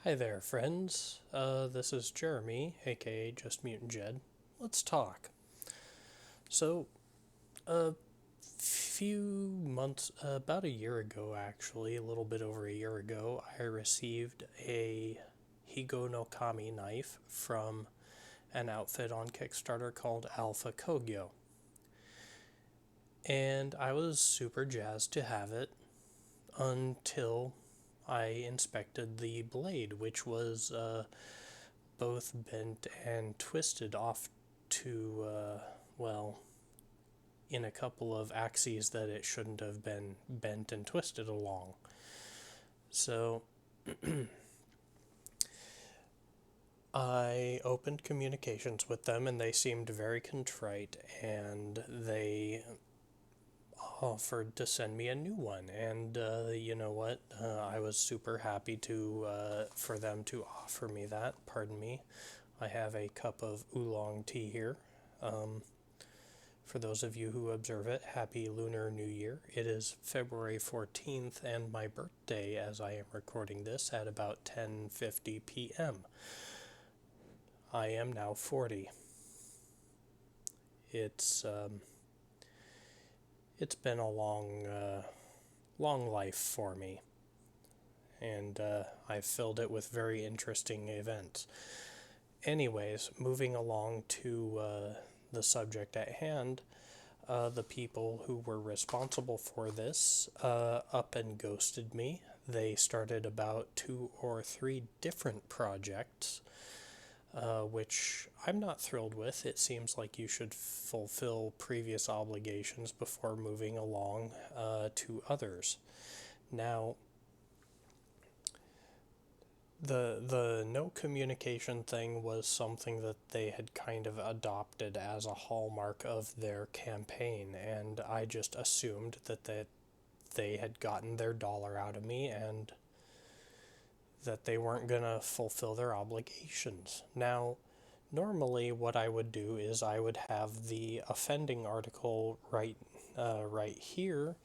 Hi there, friends. This is Jeremy, aka justmutantjed. Let's talk. So, a few months, about a year ago actually, a little bit over a year ago, I received a Higonokami knife from an outfit on Kickstarter called Alphakogyo. And I was super jazzed to have it until I inspected the blade, which was both bent and twisted off to, well, in a couple of axes that it shouldn't have been bent and twisted along. So I opened communications with them and they seemed very contrite, and they offered to send me a new one. And you know what? I was super happy to for them to offer me that. Pardon me. I have a cup of oolong tea here. For those of you who observe it, Happy Lunar New Year. It is February 14th and my birthday as I am recording this at about 10:50 p.m. I am now 40. It's been a long life for me, and I've filled it with very interesting events. Anyways, moving along to the subject at hand, the people who were responsible for this up and ghosted me. They started about 2 or 3 different projects, which I'm not thrilled with. It seems like you should fulfill previous obligations before moving along to others. Now, the no communication thing was something that they had kind of adopted as a hallmark of their campaign, and I just assumed that they had gotten their dollar out of me and that they weren't going to fulfill their obligations. Now, normally what I would do is I would have the offending article right here,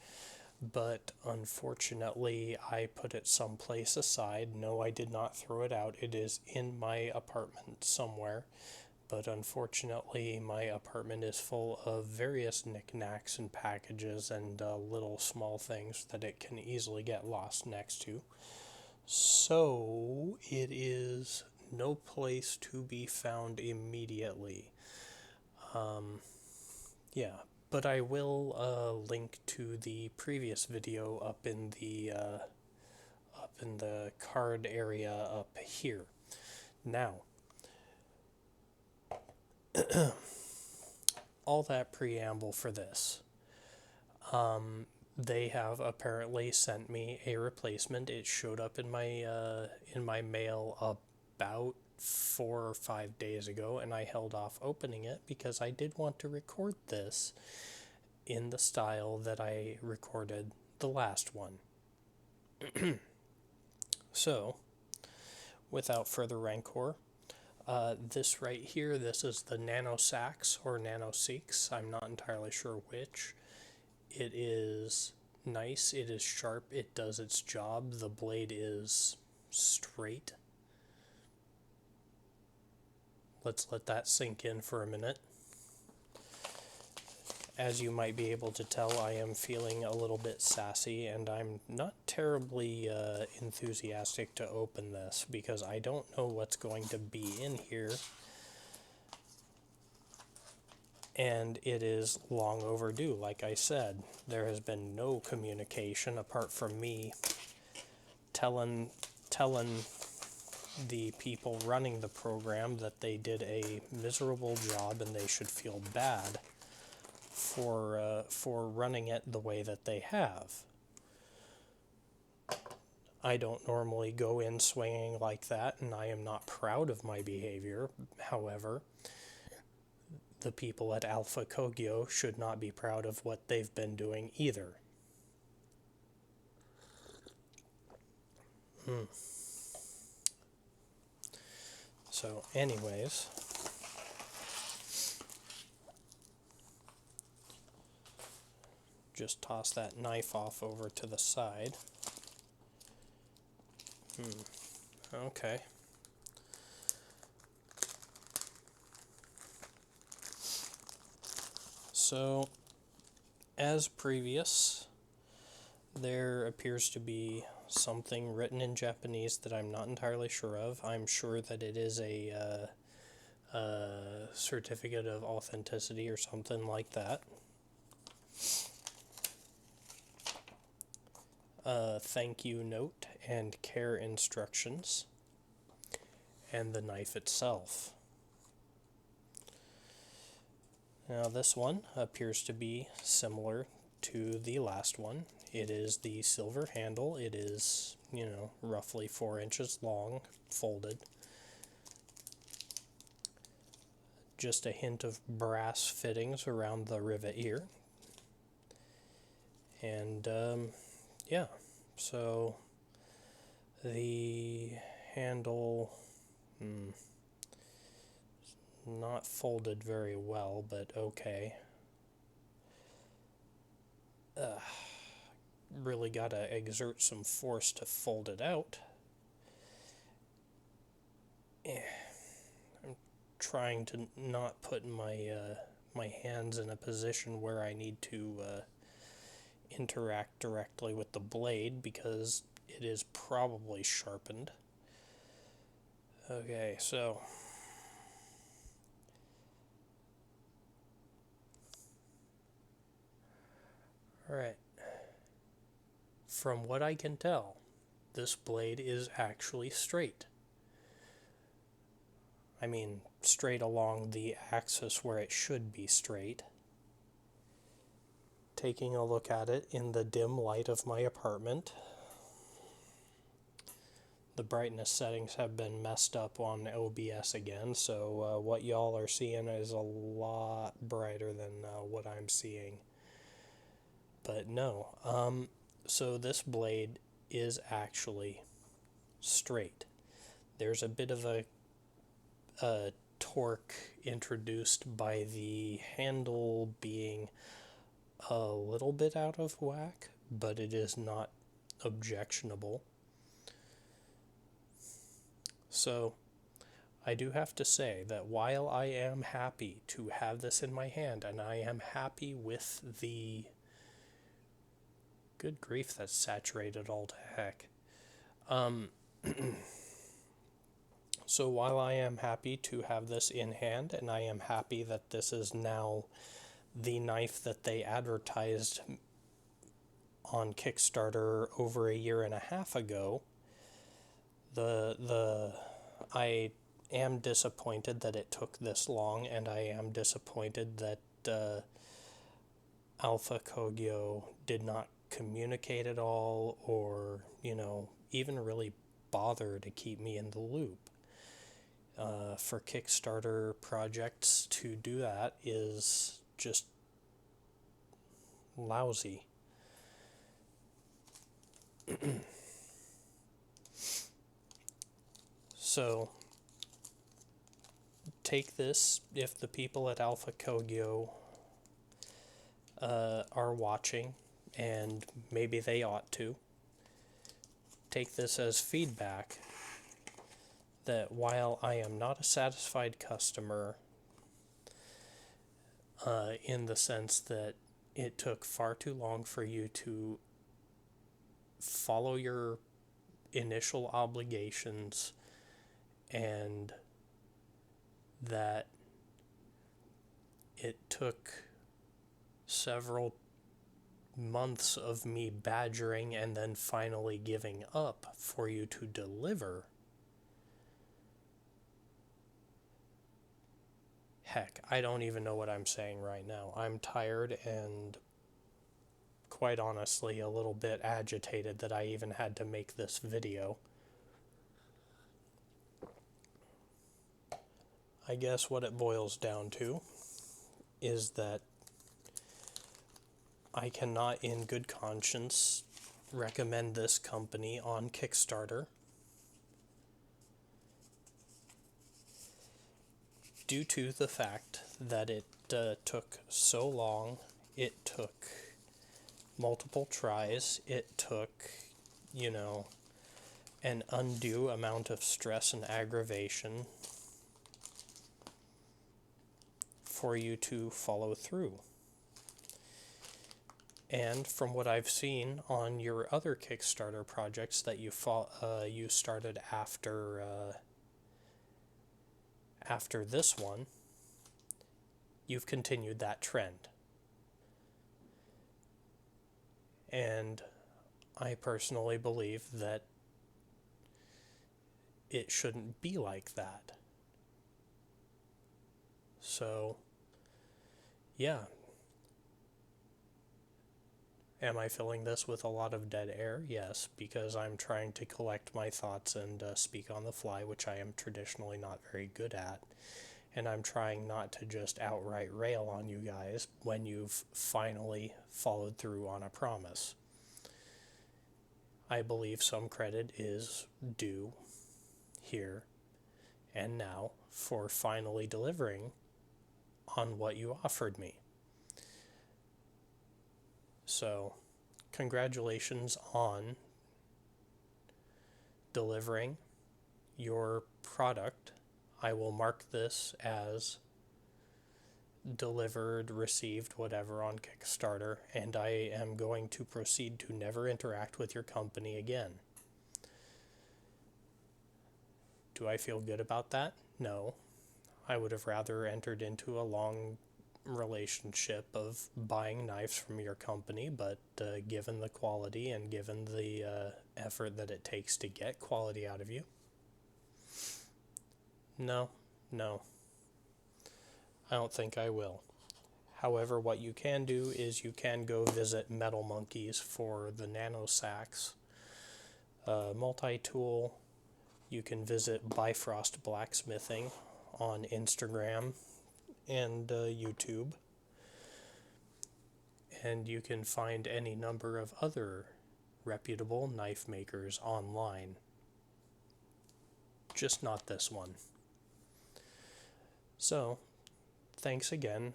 but unfortunately I put it someplace aside. No, I did not throw it out. It is in my apartment somewhere, but unfortunately my apartment is full of various knickknacks and packages and little small things that it can easily get lost next to. So it is no place to be found immediately. Yeah, but I will link to the previous video up in the card area up here. Now, all that preamble for this. They have apparently sent me a replacement. It showed up in my mail about 4 or 5 days ago, and I held off opening it because I did want to record this in the style that I recorded the last one. So, without further rancor, this right here, this is the Nano Sax or Nano Seeks. I'm not entirely sure which. It is nice, it is sharp, it does its job. The blade is straight. Let's let that sink in for a minute. As you might be able to tell, I am feeling a little bit sassy, and I'm not terribly enthusiastic to open this because I don't know what's going to be in here. And it is long overdue. Like I said, there has been no communication apart from me telling the people running the program that they did a miserable job and they should feel bad for running it the way that they have. I don't normally go in swinging like that, and I am not proud of my behavior. However, the people at Alphakogyo should not be proud of what they've been doing either. So anyways, just toss that knife off over to the side. Okay. So, as previous, there appears to be something written in Japanese that I'm not entirely sure of. I'm sure that it is a certificate of authenticity or something like that. Thank you note and care instructions, and the knife itself. Now this one appears to be similar to the last one. It is the silver handle. It is, roughly 4 inches long, folded. Just a hint of brass fittings around the rivet ear. And, yeah, so the handle, not folded very well, but okay. Really gotta exert some force to fold it out. I'm trying to not put my hands in a position where I need to interact directly with the blade because it is probably sharpened. Okay, so alright. From what I can tell, this blade is actually straight. I mean, straight along the axis where it should be straight. Taking a look at it in the dim light of my apartment, the brightness settings have been messed up on OBS again, so what y'all are seeing is a lot brighter than what I'm seeing. But no, so this blade is actually straight. There's a bit of a torque introduced by the handle being a little bit out of whack, but it is not objectionable. So I do have to say that while I am happy to have this in my hand, and I am happy with the... Good grief, that's saturated all to heck. So while I am happy to have this in hand, and I am happy that this is now the knife that they advertised on Kickstarter over a year and a half ago, I am disappointed that it took this long, and I am disappointed that Alphakogyo did not communicate at all, or even really bother to keep me in the loop. For Kickstarter projects to do that is just lousy. So take this, if the people at Alphakogyo are watching, and maybe they ought to, take this as feedback that while I am not a satisfied customer, in the sense that it took far too long for you to follow your initial obligations, and that it took several months of me badgering and then finally giving up for you to deliver. Heck, I don't even know what I'm saying right now. I'm tired and, quite honestly, a little bit agitated that I even had to make this video. I guess what it boils down to is that I cannot in good conscience recommend this company on Kickstarter due to the fact that it took so long. It took multiple tries. It took, an undue amount of stress and aggravation for you to follow through. And from what I've seen on your other Kickstarter projects that you started after this one, you've continued that trend. And I personally believe that it shouldn't be like that. So, yeah. Am I filling this with a lot of dead air? Yes, because I'm trying to collect my thoughts and speak on the fly, which I am traditionally not very good at. And I'm trying not to just outright rail on you guys when you've finally followed through on a promise. I believe some credit is due here and now for finally delivering on what you offered me. So, congratulations on delivering your product. I will mark this as delivered, received, whatever on Kickstarter, and I am going to proceed to never interact with your company again. Do I feel good about that? No. I would have rather entered into a long relationship of buying knives from your company, but given the quality and given the effort that it takes to get quality out of you, no, I don't think I will. However, what you can do is you can go visit Metal Monkeys for the nano sacks, multi-tool. You can visit Bifrost Blacksmithing on Instagram and YouTube, and you can find any number of other reputable knife makers online, just not this one. So, thanks again.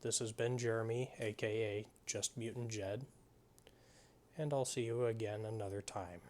This has been Jeremy, aka JustMutantJed, and I'll see you again another time.